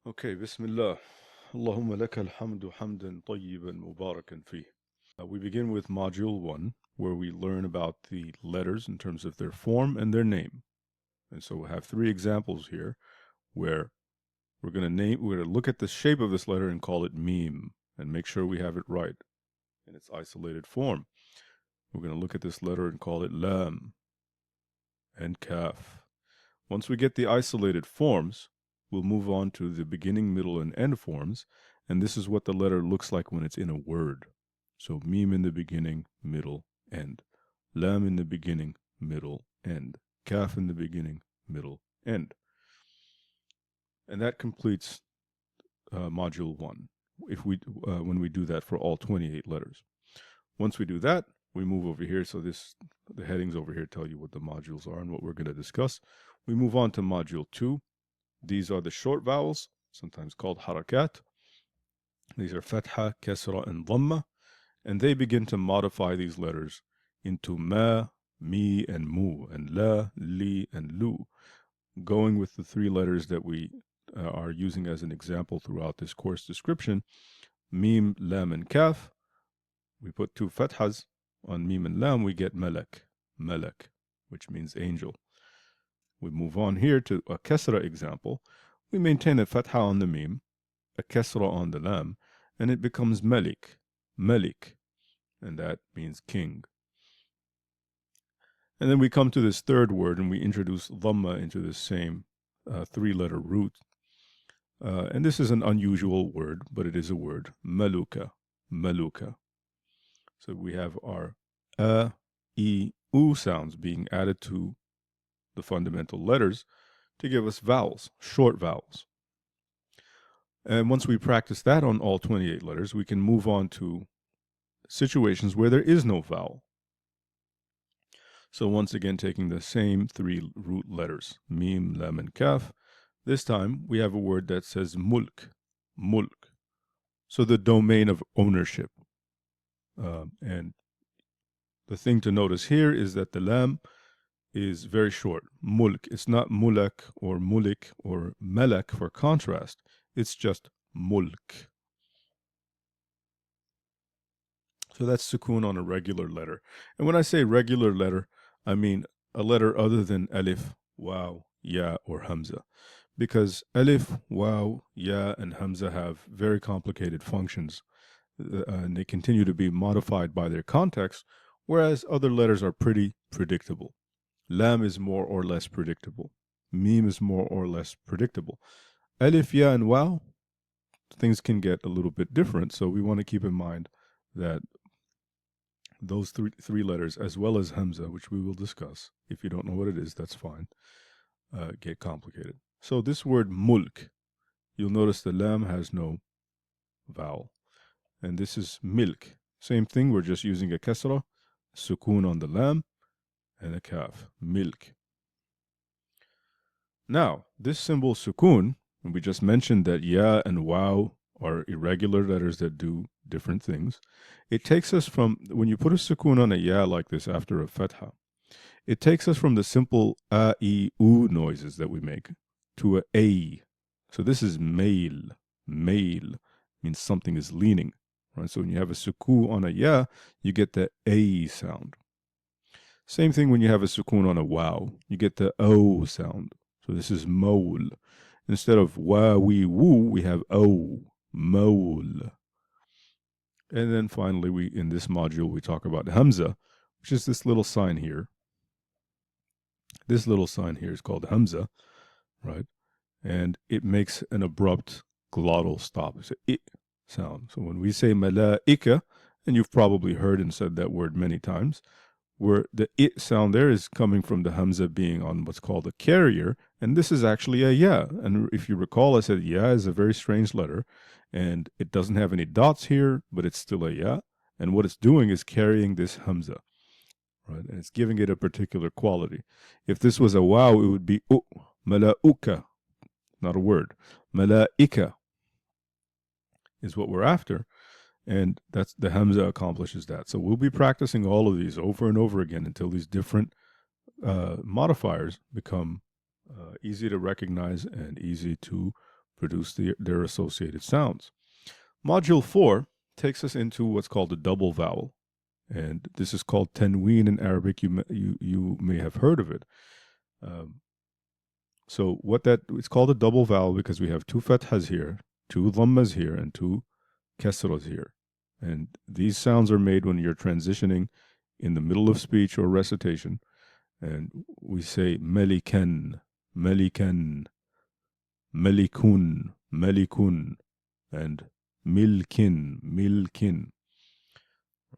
Okay, Bismillah. Allahumma laka alhamdu hamdan tayyiban mubarakan fih. We begin with Module 1, where we learn about the letters in terms of their form and their name. And so we have three examples here where we're going to look at the shape of this letter and call it meme and make sure we have it right in its isolated form. We're going to look at this letter and call it lam and kaf. Once we get the isolated forms, we'll move on to the beginning, middle, and end forms, and this is what the letter looks like when it's in a word. So meme in the beginning, middle, end. Lam in the beginning, middle, end. Kaf in the beginning, middle, end. And that completes module 1 when we do that for all 28 letters. Once we do that, we move over here. So the headings over here tell you what the modules are and what we're going to discuss. We move on to module 2. These are the short vowels, sometimes called harakat. These are fatha, kasra, and dhamma, and they begin to modify these letters into ma, mi, and mu, and la, li, and lu, going with the three letters that we are using as an example throughout this course description. Mim, lam, and kaf. We put two fathas on mim and lam, we get malak, malak, which means angel. We move on here to a kasra example. We maintain a fatha on the mim, a kasra on the lam, and it becomes malik, malik, and that means king. And then we come to this third word and we introduce dhamma into the same three-letter root. And this is an unusual word, but it is a word, maluka, maluka. So we have our a, e, u sounds being added to the fundamental letters to give us vowels, short vowels. And once we practice that on all 28 letters, we can move on to situations where there is no vowel. So once again, taking the same three root letters, mim, lam, and kaf, this time we have a word that says mulk, mulk. So the domain of ownership. And the thing to notice here is that the lam is very short, mulk. It's not mulak or mulik or melek for contrast. It's just mulk. So that's sukoon on a regular letter. And when I say regular letter, I mean a letter other than alif, waw, ya, or hamza. Because alif, waw, ya, and hamza have very complicated functions. And they continue to be modified by their context, whereas other letters are pretty predictable. Lam is more or less predictable. Mim is more or less predictable. Alif, ya, and waw, things can get a little bit different. So we want to keep in mind that those three letters, as well as hamza, which we will discuss. If you don't know what it is, that's fine. Get complicated. So this word mulk, you'll notice the lam has no vowel. And this is milk. Same thing, we're just using a kasra, sukoon on the lam, and a kaf, milk. Now, this symbol sukoon, and we just mentioned that ya and waw are irregular letters that do different things. It takes us from, when you put a sukoon on a ya like this after a fatha, it takes us from the simple a, e, u noises that we make to a. So this is mail. Mail means something is leaning, right? So when you have a sukoon on a ya, you get the a sound. Same thing when you have a sukoon on a waw, you get the o sound. So this is mole. Instead of wa, we, woo, we have o, mole. And then finally, in this module, we talk about hamza, which is this little sign here. This little sign here is called hamza, right? And it makes an abrupt glottal stop. It's an I sound. So when we say malaika, and you've probably heard and said that word many times, where the I sound there is coming from the hamza being on what's called a carrier, and this is actually a ya. And if you recall, I said ya is a very strange letter, and it doesn't have any dots here, but it's still a ya. And what it's doing is carrying this hamza, right? And it's giving it a particular quality. If this was a waw, it would be u, malauka, not a word. Malaika is what we're after. And that's the hamza accomplishes that. So we'll be practicing all of these over and over again until these different modifiers become easy to recognize and easy to produce their associated sounds. Module 4 takes us into what's called a double vowel. And this is called tanween in Arabic. You may have heard of it. So it's called a double vowel because we have two fathas here, two dhammas here, and two kasras here. And these sounds are made when you're transitioning in the middle of speech or recitation. And we say melikan, melikan, melikun, melikun, and milkin, milkin.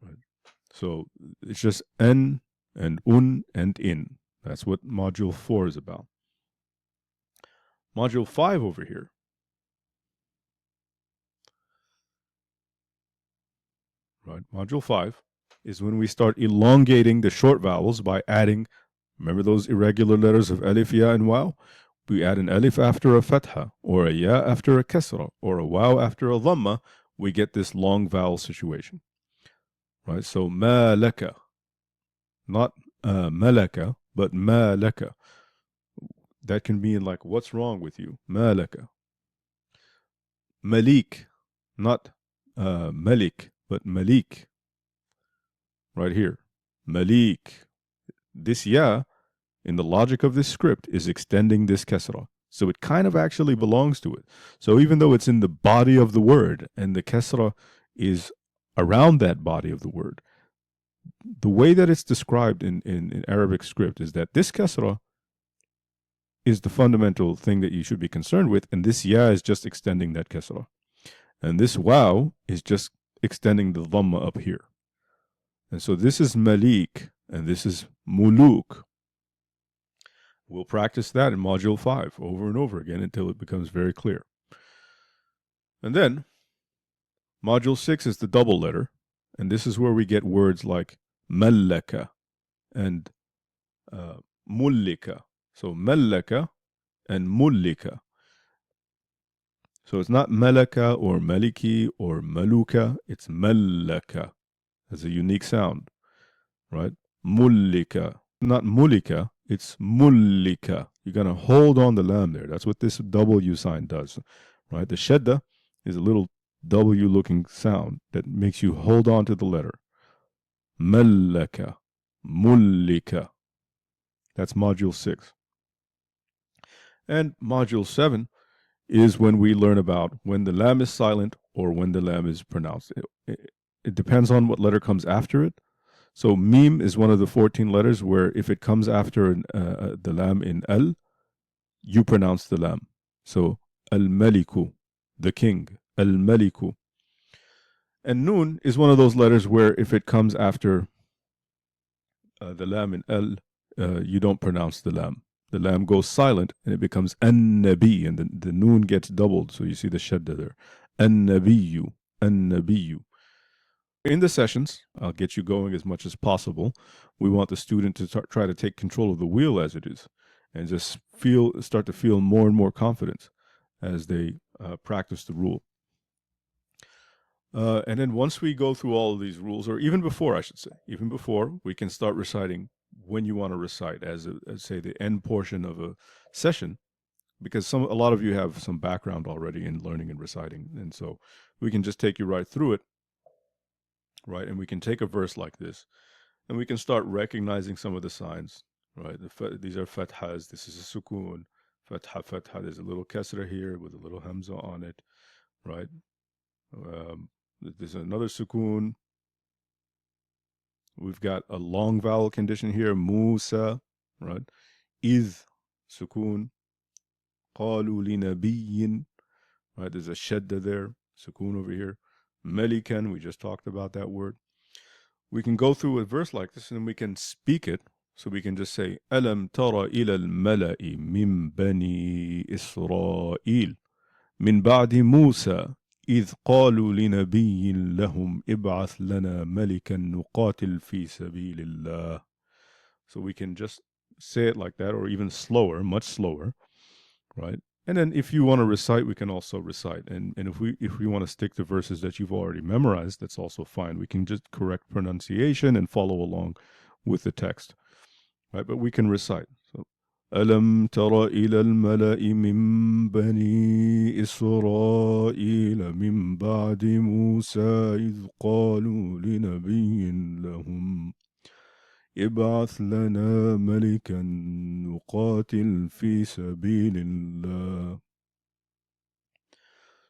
Right. So it's just n and un and in. That's what module 4 is about. Module 5 over here. Right. Module 5 is when we start elongating the short vowels by adding, remember those irregular letters of alif, ya, and waw? We add an alif after a fatha, or a ya after a kasra, or a waw after a dhamma, we get this long vowel situation. Right? So ma laka, not malaka, but ma laka. That can mean like, what's wrong with you? Ma laka. Malik, not malik, but malik. Right here. Malik. This ya, in the logic of this script, is extending this kasra. So it kind of actually belongs to it. So even though it's in the body of the word and the kasra is around that body of the word, the way that it's described in Arabic script is that this kasra is the fundamental thing that you should be concerned with, and this ya is just extending that kasra. And this waw is just extending the dhamma up here. And so this is malik, and this is muluk. We'll practice that in module 5 over and over again until it becomes very clear. And then module 6 is the double letter, and this is where we get words like mallaka and mullika. So mallaka and mullika. So it's not malaka or maliki or maluka, it's mallaka. It's a unique sound, right? Mullika, not mulika, it's mullika. You're going to hold on the lam there. That's what this W sign does, right? The shadda is a little W looking sound that makes you hold on to the letter. Mallaka, mullika. That's module 6. And module 7 is when we learn about when the lam is silent or when the lam is pronounced. It depends on what letter comes after it. So mim is one of the 14 letters where if it comes after the lam in al, you pronounce the lam. So al-maliku, the king, al-maliku. And nun is one of those letters where if it comes after the lam in al, you don't pronounce the lam. The lam goes silent and it becomes an-nabi, and the nun gets doubled. So you see the shadda there. An-nabiyu, an-nabiyu. In the sessions, I'll get you going as much as possible. We want the student to try to take control of the wheel as it is and just start to feel more and more confidence as they practice the rule. And then once we go through all of these rules, or even before, I should say, even before, we can start reciting when you want to recite as say, the end portion of a session, because a lot of you have some background already in learning and reciting. And so we can just take you right through it. Right, and we can take a verse like this, and we can start recognizing some of the signs. Right, these are fathas. This is a sukoon, fatha, fatha. There's a little kasra here with a little hamza on it. Right, there's another sukoon. We've got a long vowel condition here, Musa. Right, iz sukoon. Qalu li nabiyyin. Right, there's a shadda there, sukoon over here. Melikan, we just talked about that word. We can go through a verse like this and we can speak it. So we can just say, Alam tara ila al-mala'i min bani Israel min ba'di Musa إذ قالوا لنبي لهم ابعث لنا ملكا نقاتل في سبيل الله. So we can just say it like that, or even slower, much slower, right? And then if you want to recite, we can also recite. And if we want to stick to verses that you've already memorized, that's also fine. We can just correct pronunciation and follow along with the text, right? But we can recite. So, ألم تر إلى الملأ من بني إسرائيل من بعد موسى إذ قالوا لنبي لهم ابعث لنا ملكا نقاتل في سبيل الله.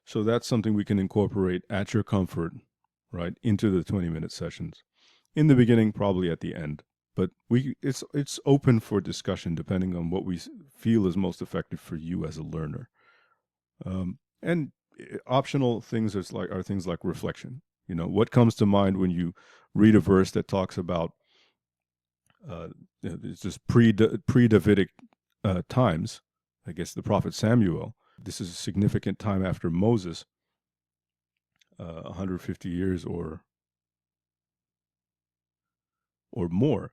So that's something we can incorporate at your comfort, right, into the 20-minute sessions. In the beginning, probably at the end, but it's open for discussion depending on what we feel is most effective for you as a learner. And optional things are things like reflection. You know, what comes to mind when you read a verse that talks about it's just pre-Davidic times. I guess the prophet Samuel. This is a significant time after Moses, 150 years or more.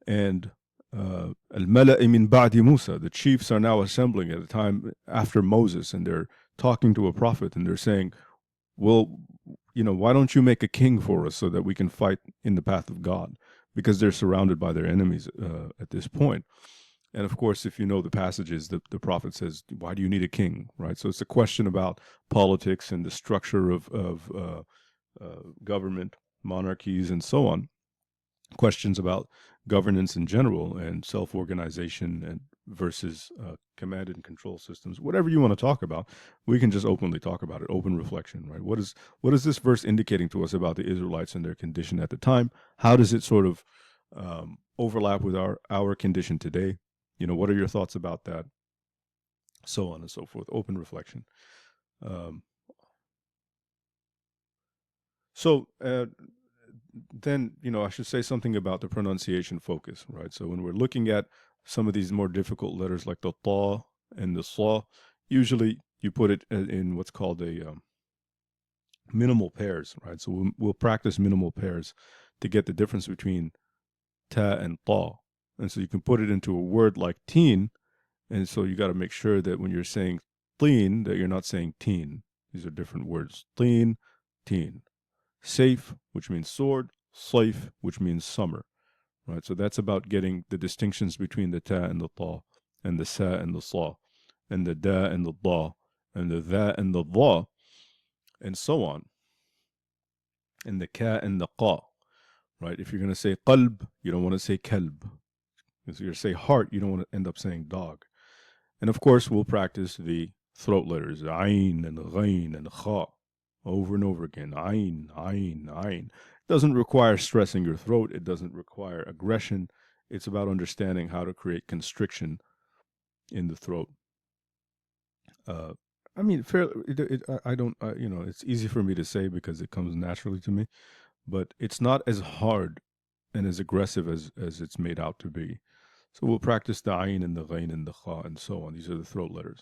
And al-Mala'i min ba'di Musa, the chiefs are now assembling at a time after Moses, and they're talking to a prophet, and they're saying, well, you know, why don't you make a king for us so that we can fight in the path of God? Because they're surrounded by their enemies at this point. And of course, if you know the passages, the prophet says, why do you need a king, right? So it's a question about politics and the structure of government, monarchies, and so on. Questions about governance in general and self-organization and versus command and control systems. Whatever you want to talk about, we can just openly talk about it. Open reflection, right? What is this verse indicating to us about the Israelites and their condition at the time? How does it sort of overlap with our condition today? You know, what are your thoughts about that? So on and so forth. Open reflection. So then, you know, I should say something about the pronunciation focus, right? So when we're looking at some of these more difficult letters like the ta and the sa, usually you put it in what's called a minimal pairs, right? So we'll practice minimal pairs to get the difference between ta and ta. And so you can put it into a word like teen, and so you got to make sure that when you're saying teen, that you're not saying teen. These are different words. Teen, teen. Safe, which means sword. Saif, which means summer. Right? So that's about getting the distinctions between the ta and the ta, and the sa and the sa, and the da and the da, and the tha and the dha, and so on. And the ka and the qa. Right? If you're going to say qalb, you don't want to say kalb. If you're going to say heart, you don't want to end up saying dog. And of course, we'll practice the throat letters, ayn and ghayn and kha, over and over again. Ayn, ayn, ayn. It doesn't require stressing your throat. It doesn't require aggression. It's about understanding how to create constriction in the throat. I mean, I don't, you know, it's easy for me to say because it comes naturally to me, but it's not as hard and as aggressive as it's made out to be. So we'll practice the ayn and the ghayn and the kha and so on. These are the throat letters.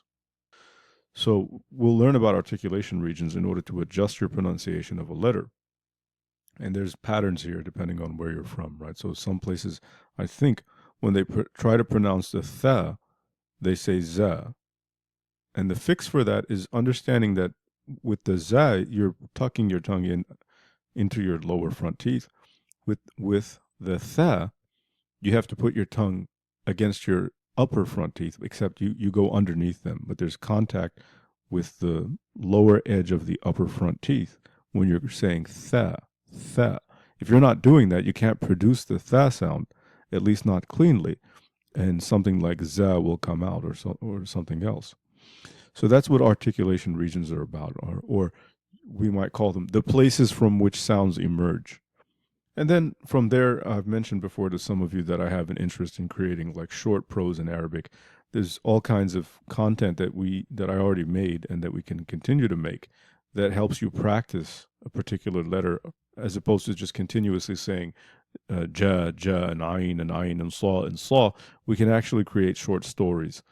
So we'll learn about articulation regions in order to adjust your pronunciation of a letter. And there's patterns here depending on where you're from, right? So some places, I think, when they try to pronounce the tha, they say za. And the fix for that is understanding that with the za, you're tucking your tongue into your lower front teeth. With the tha, you have to put your tongue against your upper front teeth, except you go underneath them, but there's contact with the lower edge of the upper front teeth when you're saying tha, tha. If you're not doing that, you can't produce the tha sound, at least not cleanly, and something like za will come out or something else. So that's what articulation regions are about, or we might call them the places from which sounds emerge. And then from there, I've mentioned before to some of you that I have an interest in creating like short prose in Arabic. There's all kinds of content that I already made and that we can continue to make that helps you practice a particular letter as opposed to just continuously saying ja, ja, and ayn and saw. We can actually create short stories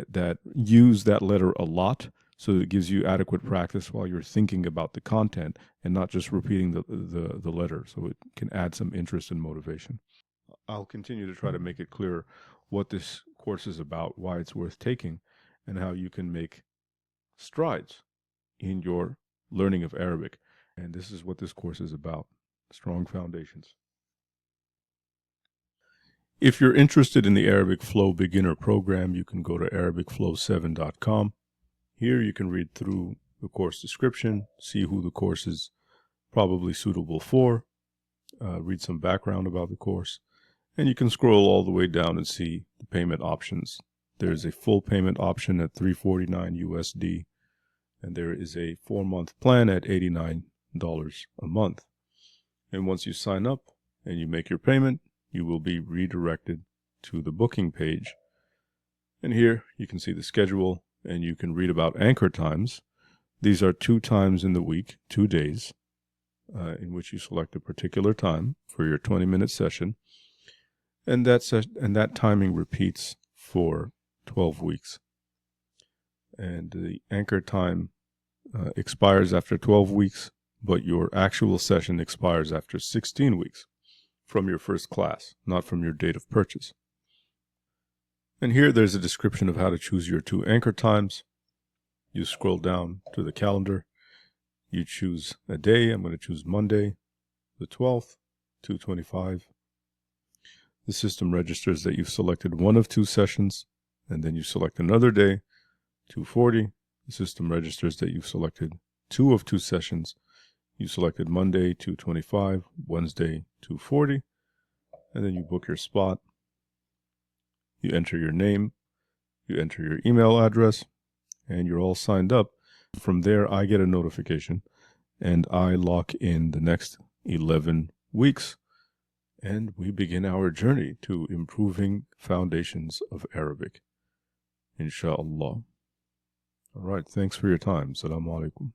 that use that letter a lot, so it gives you adequate practice while you're thinking about the content and not just repeating the letter, so it can add some interest and motivation. I'll continue to try to make it clear what this course is about, why it's worth taking, and how you can make strides in your learning of Arabic. And this is what this course is about: strong foundations. If you're interested in the Arabic Flow Beginner Program, you can go to arabicflow7.com. Here you can read through the course description, see who the course is probably suitable for, read some background about the course, and you can scroll all the way down and see the payment options. There's a full payment option at $349 USD, and there is a 4-month plan at $89 a month. And once you sign up and you make your payment, you will be redirected to the booking page. And here you can see the schedule, and you can read about anchor times. These are 2 times in the week, 2 days, in which you select a particular time for your 20-minute session. And that timing repeats for 12 weeks. And the anchor time expires after 12 weeks, but your actual session expires after 16 weeks from your first class, not from your date of purchase. And here there's a description of how to choose your 2 anchor times. You scroll down to the calendar. You choose a day. I'm going to choose Monday, the 12th, 2:25. The system registers that you've selected one of 2 sessions, and then you select another day, 2:40. The system registers that you've selected 2 of 2 sessions. You selected Monday, 2:25, Wednesday, 2:40, and then you book your spot. You enter your name, you enter your email address, and you're all signed up. From there, I get a notification, and I lock in the next 11 weeks, and we begin our journey to improving foundations of Arabic, inshallah. All right, thanks for your time. Assalamu alaikum.